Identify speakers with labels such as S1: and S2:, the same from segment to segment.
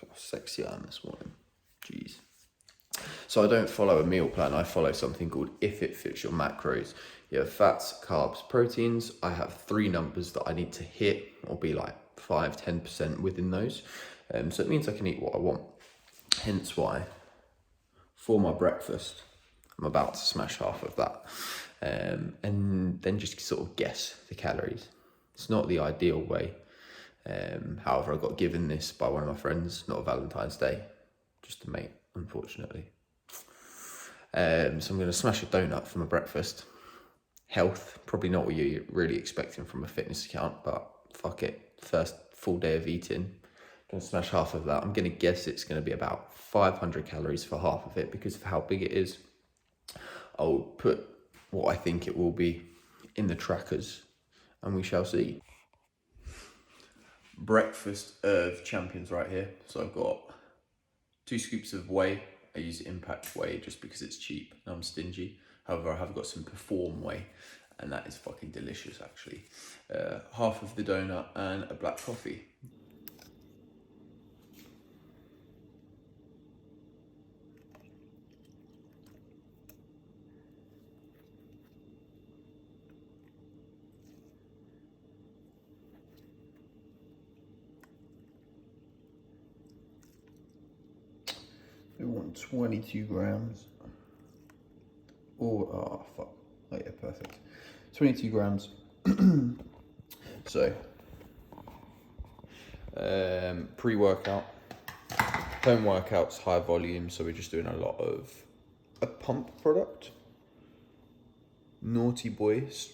S1: Look how sexy I am this morning. Jeez. So I don't follow a meal plan. I follow something called If It Fits Your Macros. You have fats, carbs, proteins. I have 3 numbers that I need to hit or be like 5-10% within those. So it means I can eat what I want. Hence why, for my breakfast, I'm about to smash half of that. And then just sort of guess the calories. It's not the ideal way. However, I got given this by one of my friends, not a Valentine's Day, just a mate, unfortunately. So I'm going to smash a donut for my breakfast. Health, probably not what you're really expecting from a fitness account, but fuck it. First full day of eating, I'm going to smash half of that. I'm going to guess it's going to be about 500 calories for half of it because of how big it is. I'll put what I think it will be in the trackers and we shall see. Breakfast of champions right here. So I've got 2 scoops of whey. I use Impact Whey just because it's cheap and I'm stingy. However, I have got some Perform Whey and that is fucking delicious actually. Half of the donut and a black coffee. We want 22 grams. Oh, fuck. Oh yeah, perfect. 22 grams. So, pre-workout. Home workouts, high volume, so we're just doing a lot of a pump product. Naughty Boys,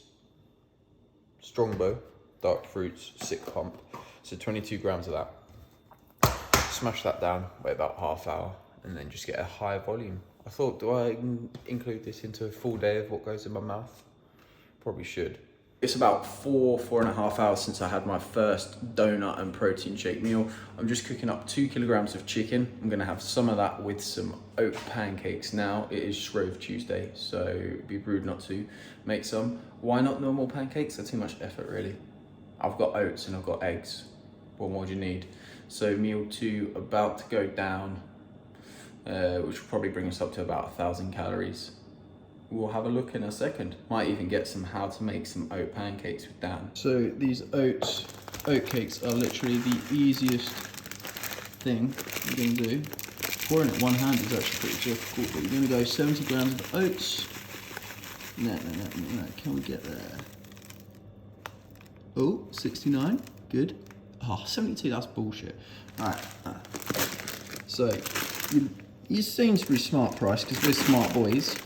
S1: Strongbow, Dark Fruits, Sick Pump. So 22 grams of that. Smash that down, wait about half hour, and then just get a high volume. I thought, do I include this into a full day of what goes in my mouth? Probably should. It's about 4.5 hours since I had my first donut and protein shake meal. I'm just cooking up 2 kilograms of chicken. I'm gonna have some of that with some oat pancakes now. It is Shrove Tuesday, so it'd be rude not to make some. Why not normal pancakes? They're too much effort, really. I've got oats and I've got eggs. What more do you need? So meal 2 about to go down, which will probably bring us up to about 1,000 calories. We'll have a look in a second. Might even get some how to make some oat pancakes with Dan. So these oat cakes are literally the easiest thing you're gonna do. Pouring it one hand is actually pretty difficult, but you're gonna go 70 grams of oats. No, can we get there? Oh, 69, good. Oh, 72, that's bullshit. All right. So you Sainsbury's smart price because we're smart boys.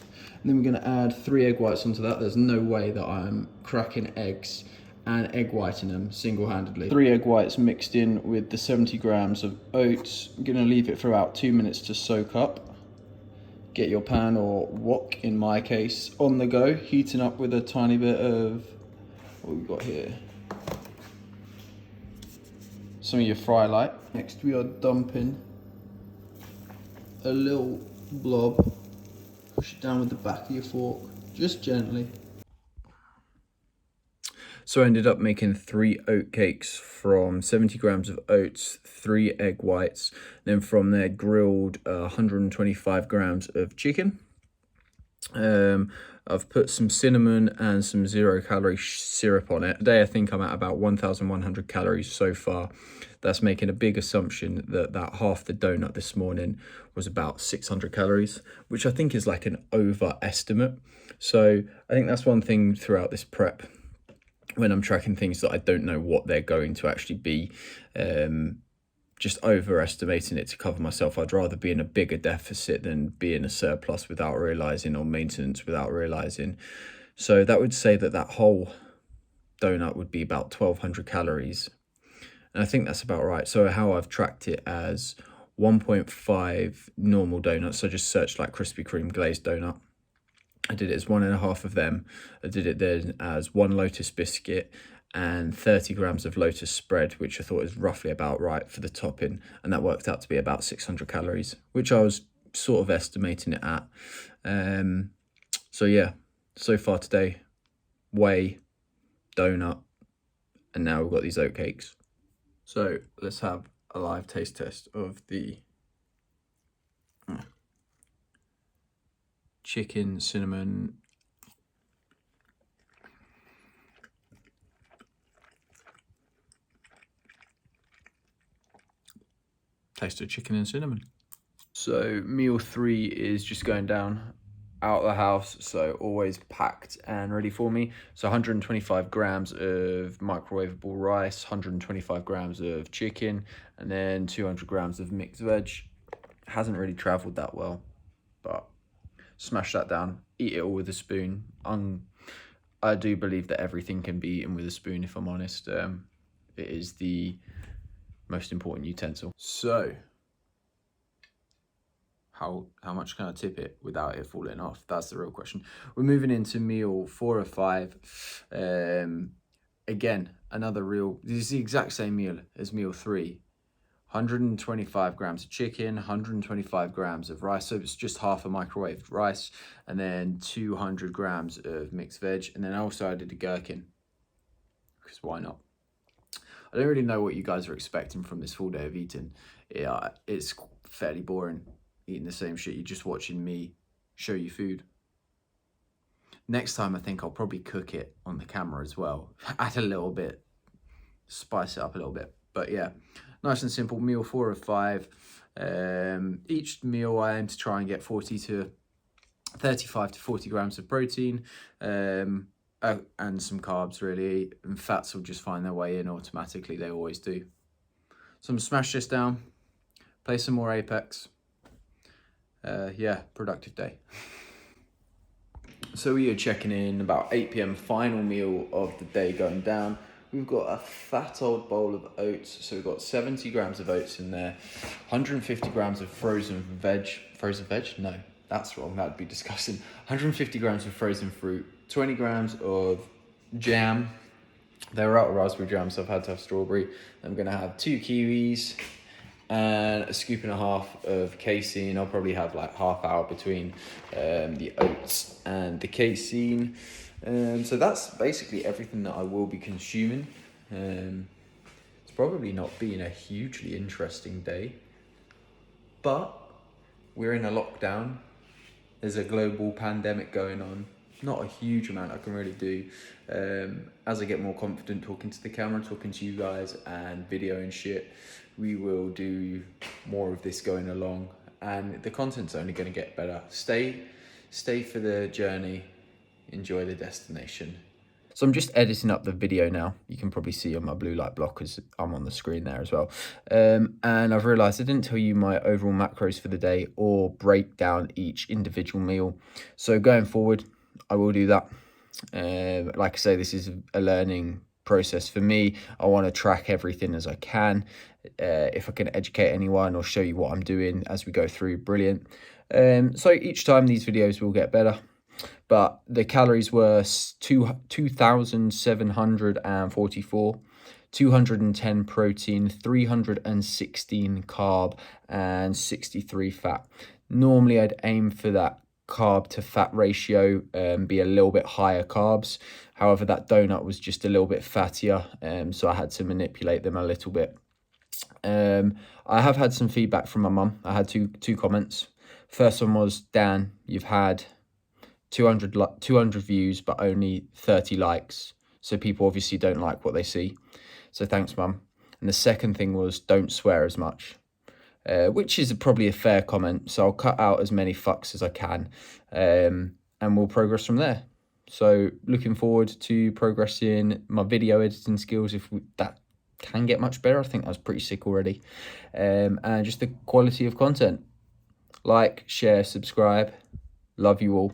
S1: And then we're going to add 3 egg whites onto that. There's no way that I'm cracking eggs and egg whiting them single-handedly. 3 egg whites mixed in with the 70 grams of oats. I'm going to leave it for about 2 minutes to soak up. Get your pan or wok, in my case, on the go, heating up with a tiny bit of, what we've got here, some of your fry light. Next we are dumping a little blob. Push it down with the back of your fork, just gently. So I ended up making 3 oat cakes from 70 grams of oats, 3 egg whites, then from there grilled 125 grams of chicken. I've put some cinnamon and some 0-calorie syrup on it. Today I think I'm at about 1,100 calories so far. That's making a big assumption that half the donut this morning was about 600 calories, which I think is like an overestimate. So I think that's one thing throughout this prep when I'm tracking things that I don't know what they're going to actually be. Just overestimating it to cover myself. I'd rather be in a bigger deficit than be in a surplus without realizing, or maintenance without realizing. So that would say that whole donut would be about 1,200 calories. And I think that's about right. So how I've tracked it as 1.5 normal donuts. So I just searched like Krispy Kreme glazed donut. I did it as 1.5 of them. I did it then as 1 Lotus biscuit and 30 grams of Lotus spread, which I thought was roughly about right for the topping. And that worked out to be about 600 calories, which I was sort of estimating it at. So yeah, so far today, whey, donut, and now we've got these oat cakes. So let's have a live taste test of the chicken cinnamon taste of chicken and cinnamon. So meal 3 is just going down out of the house, so always packed and ready for me. So 125 grams of microwavable rice, 125 grams of chicken, and then 200 grams of mixed veg. Hasn't really traveled that well, but smash that down, eat it all with a spoon. I do believe that everything can be eaten with a spoon, if I'm honest. It is the most important utensil. So how much can I tip it without it falling off? That's the real question. We're moving into meal 4 or 5. Again, this is the exact same meal as meal 3. 125 grams of chicken, 125 grams of rice, so it's just half a microwaved rice, and then 200 grams of mixed veg, and then I also added a gherkin, because why not? I don't really know what you guys are expecting from this full day of eating. It's fairly boring eating the same shit. You're just watching me show you food. Next time, I think I'll probably cook it on the camera as well. Add a little bit, spice it up a little bit. But yeah, nice and simple. Meal 4 of 5. Each meal I aim to try and get 35 to 40 grams of protein. And some carbs really, and fats will just find their way in automatically. They always do. So I'm gonna smash this down, play some more Apex. Yeah, productive day. So we are checking in about 8 p.m, final meal of the day going down. We've got a fat old bowl of oats. So we've got 70 grams of oats in there, 150 grams of frozen veg. No, that's wrong, that'd be disgusting. 150 grams of frozen fruit, 20 grams of jam. They were out of raspberry jam, so I've had to have strawberry. I'm gonna have 2 kiwis and a scoop and a half of casein. I'll probably have like half hour between the oats and the casein. So that's basically everything that I will be consuming. It's probably not been a hugely interesting day, but we're in a lockdown. There's a global pandemic going on. Not a huge amount I can really do. As I get more confident talking to the camera, talking to you guys and video and shit, we will do more of this going along, and the content's only going to get better. Stay for the journey, enjoy the destination. So I'm just editing up the video now. You can probably see on my blue light blockers, I'm on the screen there as well. And I've realized I didn't tell you my overall macros for the day or break down each individual meal. So going forward, I will do that. Like I say, this is a learning process for me. I want to track everything as I can. If I can educate anyone or show you what I'm doing as we go through, brilliant. So each time these videos will get better. But the calories were 2,744, 210 protein, 316 carb, and 63 fat. Normally, I'd aim for that carb to fat ratio, be a little bit higher carbs. However, that donut was just a little bit fattier, so I had to manipulate them a little bit. I have had some feedback from my mum. I had two comments. First one was, Dan, you've had 200 views but only 30 likes, so people obviously don't like what they see, so thanks, mum. And the second thing was, don't swear as much, which is probably a fair comment, so I'll cut out as many fucks as I can, and we'll progress from there. So looking forward to progressing my video editing skills, if that can get much better. I think that was pretty sick already, and just the quality of content. Like, share, subscribe. Love you all.